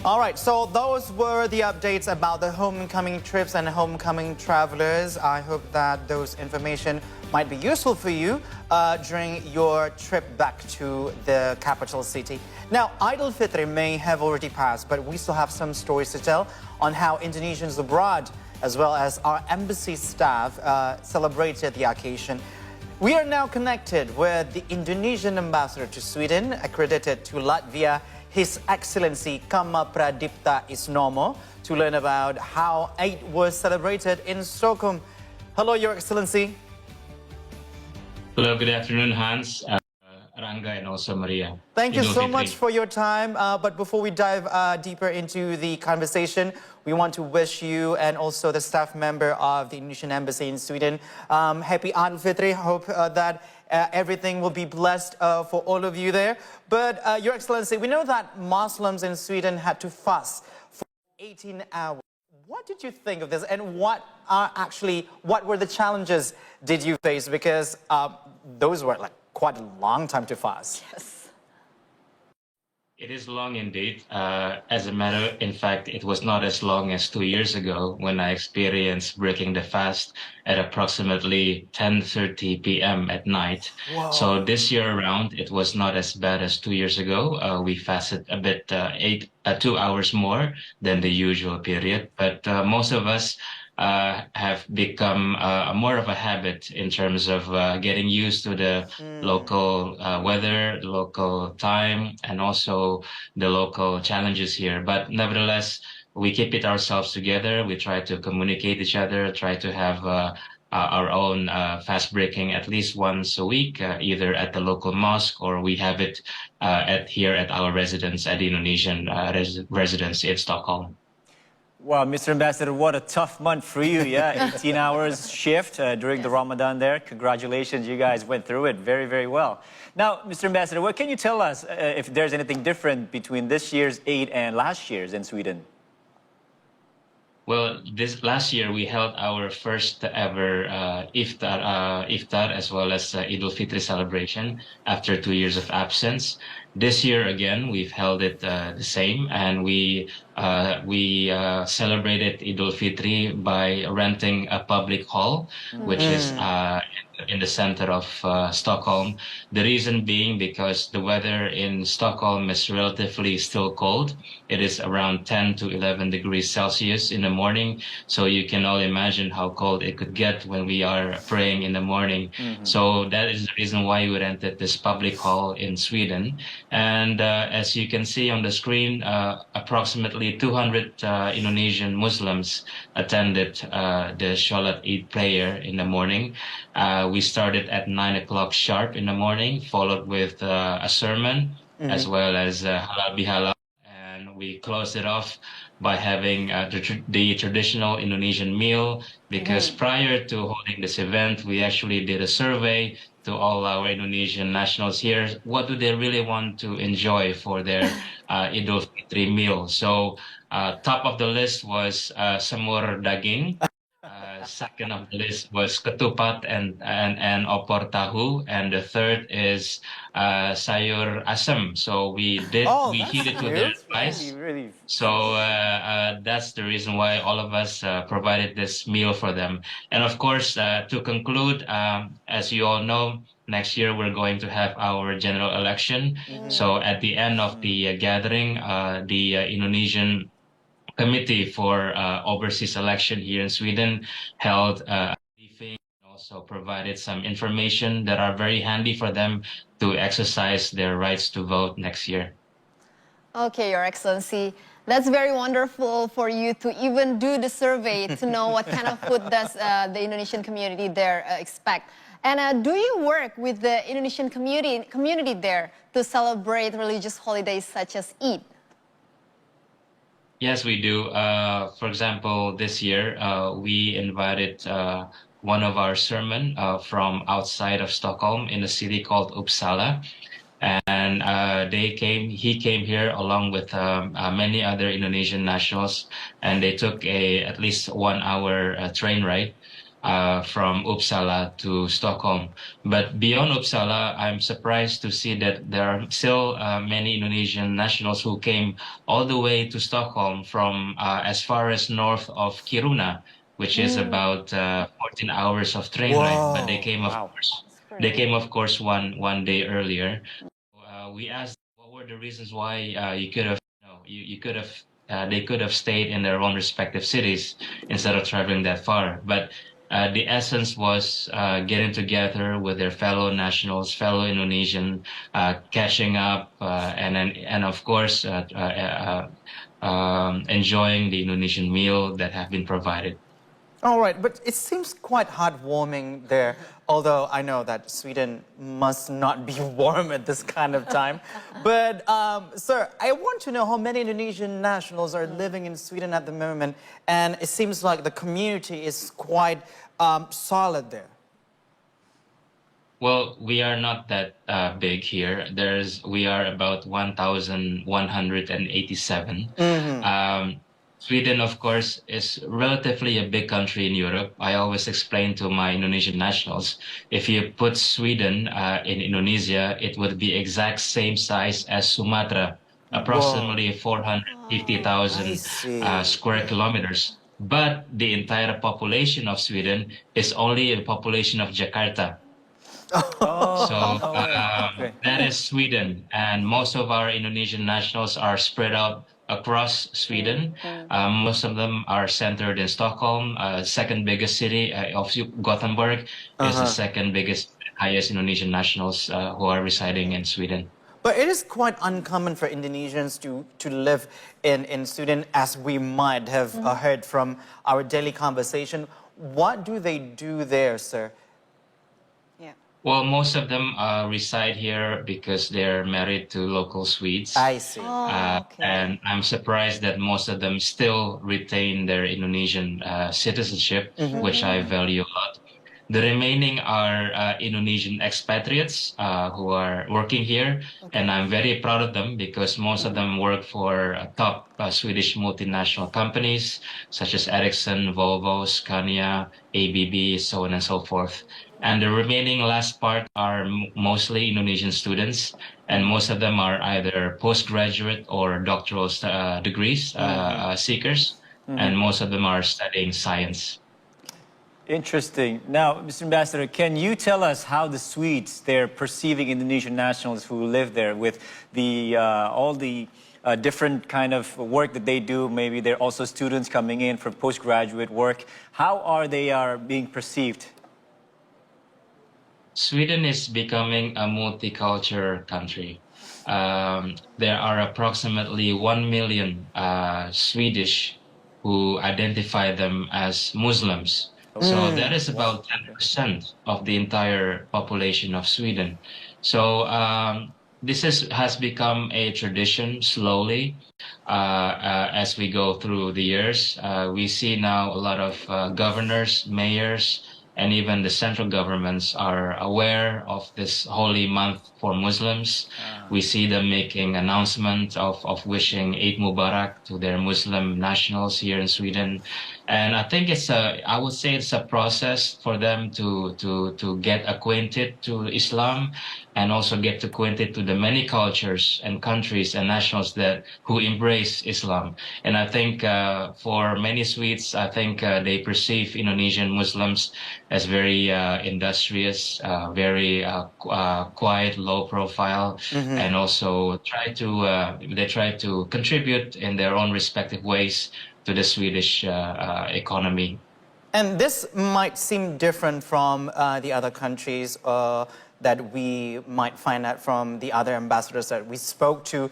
All right, so those were the updates about the homecoming trips and homecoming travelers. I hope that those information might be useful for you during your trip back to the capital city. Now, Al-Fitr may have already passed, but we still have some stories to tell on how Indonesians abroad, as well as our embassy staff, celebrated the occasion. We are now connected with the Indonesian ambassador to Sweden, accredited to Latvia, His Excellency Kamapradipta Isnomo, to learn about how Eid was celebrated in Stockholm. Hello, Your Excellency. Hello, good afternoon, Hans, Ranga, and also Maria. Thank you so much for your time. But before we dive deeper into the conversation, we want to wish you and also the staff member of the Indonesian Embassy in Sweden happy Al-Fitr. Hope that everything will be blessed for all of you there. But Your Excellency, we know that Muslims in Sweden had to fast for 18 hours. What did you think of this, and what were the challenges did you face? Because those were like quite a long time to fast. Yes. It is long indeed. As a matter, in fact, it was not as long as 2 years ago when I experienced breaking the fast at approximately 10:30 p.m. at night. Wow. So this year around, it was not as bad as 2 years ago. We fasted a bit, 2 hours more than the usual period. But most of us have become more of a habit in terms of getting used to the local weather, the local time, and also the local challenges here. But nevertheless, we keep it ourselves together. We try to communicate each other, try to have our own fast breaking at least once a week, either at the local mosque, or we have it here at our residence at the Indonesian residence in Stockholm. Wow, Mr. Ambassador, what a tough month for you. Yeah, 18 hours shift during the Ramadan there. Congratulations, you guys went through it very, very well. Now, Mr. Ambassador, what can you tell us if there's anything different between this year's Eid and last year's in Sweden? Well, this last year we held our first ever iftar as well as Eid al-Fitr celebration after 2 years of absence. This year again we've held it the same, and we celebrated Eid al-Fitr by renting a public hall, which is in the center of Stockholm. The reason being because the weather in Stockholm is relatively still cold. It is around 10 to 11 degrees Celsius in the morning. So you can all imagine how cold it could get when we are praying in the morning. So that is the reason why we rented this public hall in Sweden. And as you can see on the screen, approximately 200 Indonesian Muslims attended the Shalat Eid prayer in the morning. We started at 9 o'clock sharp in the morning, followed with a sermon, as well as halal bihalal. And we closed it off by having the traditional Indonesian meal, because prior to holding this event, we actually did a survey to all our Indonesian nationals here. What do they really want to enjoy for their Eid al-Fitr meal? So top of the list was semur daging. Second of the list was ketupat and opor tahu, and the third is sayur asem. So we heated to their spice. Really. So that's the reason why all of us provided this meal for them. And of course, to conclude, as you all know, next year we're going to have our general election. So at the end of the gathering, the Indonesian Committee for Overseas Election here in Sweden held a briefing, and also provided some information that are very handy for them to exercise their rights to vote next year. Okay, Your Excellency. That's very wonderful for you to even do the survey to know what kind of food does the Indonesian community there expect. And do you work with the Indonesian community there to celebrate religious holidays such as Eid? Yes, we do. For example, this year we invited one of our sermon from outside of Stockholm in a city called Uppsala. And he came here along with many other Indonesian nationals, and they took at least 1 hour train ride from Uppsala to Stockholm. But beyond Uppsala, I'm surprised to see that there are still many Indonesian nationals who came all the way to Stockholm from as far as north of Kiruna, which is about 14 hours of train ride. But they Whoa. came, of Wow. course, they came, of course, one day earlier. We asked what were the reasons why you could have, you could have, they could have stayed in their own respective cities instead of traveling that far. But the essence was getting together with their fellow nationals, fellow Indonesian, catching up, and of course, enjoying the Indonesian meal that have been provided. All right, but it seems quite heartwarming there, although I know that Sweden must not be warm at this kind of time. But, sir, I want to know how many Indonesian nationals are living in Sweden at the moment, and it seems like the community is quite solid there. Well, we are not that big here. We are about 1,187. Sweden, of course, is relatively a big country in Europe. I always explain to my Indonesian nationals, if you put Sweden in Indonesia, it would be exact same size as Sumatra, approximately I 450,000 see. square kilometers. But the entire population of Sweden is only a population of Jakarta. Oh, So okay. that is Sweden, and most of our Indonesian nationals are spread out across Sweden. Most of them are centered in Stockholm, second biggest city of Gothenburg is the second biggest, highest Indonesian nationals who are residing in Sweden. But it is quite uncommon for Indonesians to live in Sweden, as we might have heard from our daily conversation. What do they do there, sir? Well, most of them reside here because they're married to local Swedes. I see. And I'm surprised that most of them still retain their Indonesian citizenship, which I value a lot. The remaining are Indonesian expatriates who are working here, and I'm very proud of them because most of them work for top Swedish multinational companies such as Ericsson, Volvo, Scania, ABB, so on and so forth. And the remaining last part are mostly Indonesian students, and most of them are either postgraduate or doctoral degrees seekers, and most of them are studying science. Interesting. Now, Mr. Ambassador, can you tell us how the Swedes, they're perceiving Indonesian nationals who live there with the all the different kind of work that they do? Maybe they're also students coming in for postgraduate work. How are they being perceived? Sweden is becoming a multicultural country. There are approximately 1 million Swedish who identify them as Muslims. So that is about 10% of the entire population of Sweden. So this has become a tradition slowly as we go through the years. We see now a lot of governors, mayors, and even the central governments are aware of this holy month for Muslims. We see them making announcements of wishing Eid Mubarak to their Muslim nationals here in Sweden. And I think I would say it's a process for them to get acquainted to Islam and also get acquainted to the many cultures and countries and nationals who embrace Islam. And I think for many Swedes, I think they perceive Indonesian Muslims as very industrious, very quiet, low profile, and also they try to contribute in their own respective ways to the Swedish economy. And this might seem different from the other countries that we might find out from the other ambassadors that we spoke to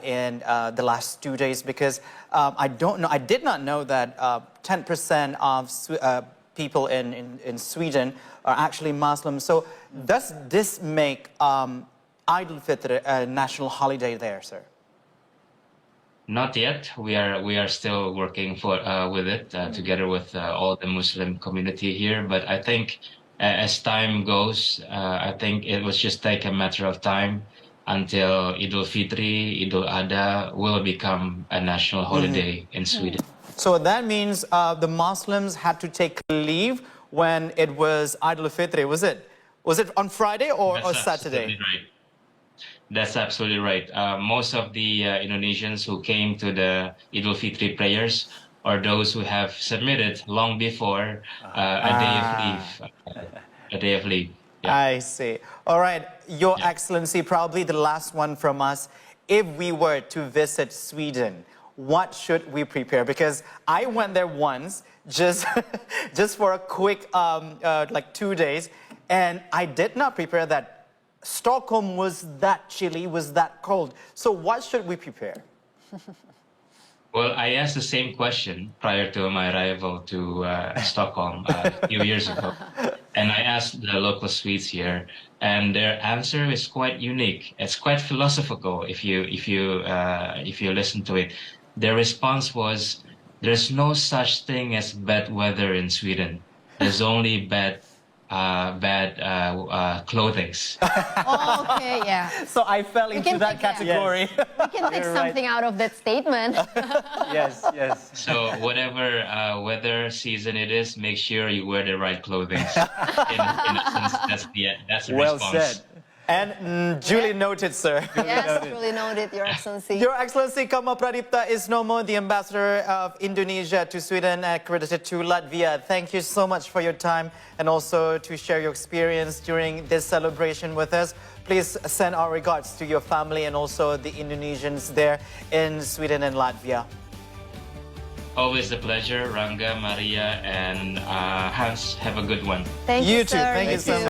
in the last 2 days, because I did not know that 10% of people in Sweden are actually Muslim. So does this make Al-Fitr a national holiday there, sir? Not yet. We are still working with it together with all the Muslim community here. But I think as time goes, I think it will just take a matter of time until Fitri, Adha will become a national holiday in Sweden. So that means the Muslims had to take leave when it was Al-Fitr. Was it on Friday or That's Saturday? absolutely right. That's absolutely right. Most of the Indonesians who came to the Eid al-Fitr prayers are those who have submitted long before a day of leave. A day of leave. Yeah. I see. All right, Your Excellency, probably the last one from us. If we were to visit Sweden, what should we prepare? Because I went there once, just for a quick, like 2 days, and I did not prepare that. Stockholm was that chilly, was that cold. So what should we prepare? Well, I asked the same question prior to my arrival to Stockholm a few years ago, and I asked the local Swedes here, and their answer is quite unique. It's quite philosophical if you listen to it. Their response was, "There's no such thing as bad weather in Sweden. There's only bad clothings." Oh, okay, yeah. So I fell into can that take that. category. We can take something out of that statement. Yes, yes. So whatever weather season it is, make sure you wear the right clothing. In essence, that's the Well response. said. And duly noted, sir. Yes, truly noted, Your Excellency. Your Excellency, Kamapradipta Isnomo, the ambassador of Indonesia to Sweden, accredited to Latvia. Thank you so much for your time and also to share your experience during this celebration with us. Please send our regards to your family and also the Indonesians there in Sweden and Latvia. Always a pleasure, Ranga, Maria, and Hans. Have a good one. Thank You you, too. sir. Thank you so too.